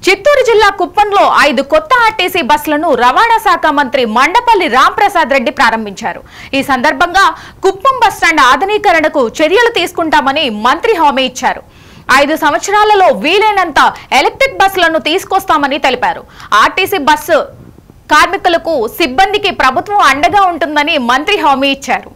చిత్తూరు జిల్లా కుప్పంలో 5 కొత్త ఆర్టీసీ బస్సులను రవాణా శాఖ మంత్రి మండపల్లి రాంప్రసాద్ రెడ్డి ప్రారంభించారు. ఈ సందర్భంగా కుప్పం బస్టాండ్ ఆధునీకరణకు చర్యలు తీసుకుంటామని మంత్రి హామీ ఇచ్చారు. 5 సంవత్సరాలలో వీలైనంత ఎలక్ట్రిక్ బస్సులను తీసుకొస్తామని తెలిపారు. ఆర్టీసీ బస్సు కార్మికులకు సిబ్బందికి ప్రభుత్వం అండగా ఉంటుందని మంత్రి హామీ ఇచ్చారు.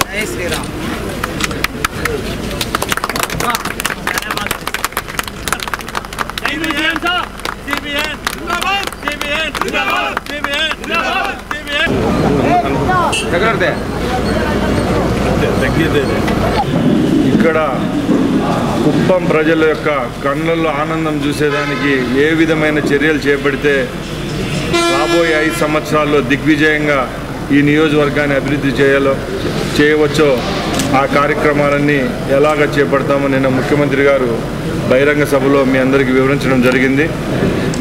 जय श्री राम। ఇక్కడ కుప్పం ప్రజల యొక్క కళ్ళల్లో ఆనందం చూసేదానికి ఏ విధమైన చర్యలు చేపడితే రాబోయే 5 సంవత్సరాల్లో దిగ్విజయంగా ఈ నియోజకవర్గాన్ని అభివృద్ధి చేయవచ్చో ఆ కార్యక్రమాలన్నీ ఎలాగ చేపడతామో నిన్న ముఖ్యమంత్రి గారు బహిరంగ సభలో మీ అందరికీ వివరించడం జరిగింది.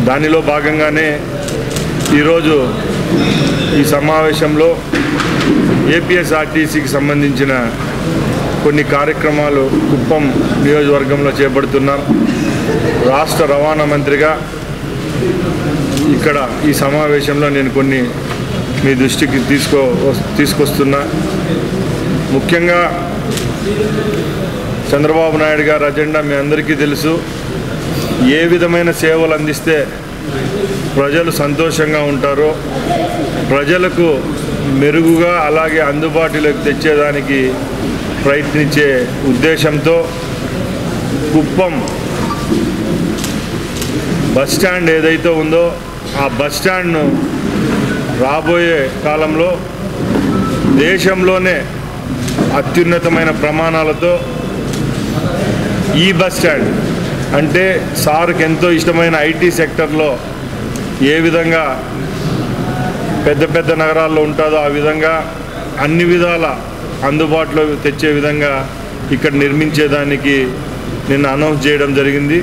దానిలో భాగంగానే ఈరోజు ఈ సమావేశంలో ఏపీఎస్ఆర్టీసీకి సంబంధించిన కొన్ని కార్యక్రమాలు కుప్పం నియోజకవర్గంలో చేపడుతున్నాం. రాష్ట్ర రవాణా మంత్రిగా ఇక్కడ ఈ సమావేశంలో నేను కొన్ని మీ దృష్టికి తీసుకొస్తున్నా. ముఖ్యంగా చంద్రబాబు నాయుడు గారి అజెండా మీ అందరికీ తెలుసు. ఏ విధమైన సేవలు అందిస్తే ప్రజలు సంతోషంగా ఉంటారో, ప్రజలకు మెరుగుగా అలాగే అందుబాటులోకి తెచ్చేదానికి ప్రయత్నించే ఉద్దేశంతో కుప్పం బస్టాండ్ ఏదైతే ఉందో ఆ బస్టాండ్ను రాబోయే కాలంలో దేశంలోనే అత్యున్నతమైన ప్రమాణాలతో ఈ బస్టాండ్ అంటే సార్కి ఎంతో ఇష్టమైన ఐటీ సెక్టర్లో ఏ విధంగా పెద్ద పెద్ద నగరాల్లో ఉంటుందో ఆ విధంగా అన్ని విధాల అందుబాటులో తెచ్చే విధంగా ఇక్కడ నిర్మించేదానికి నిన్న అనౌన్స్ చేయడం జరిగింది.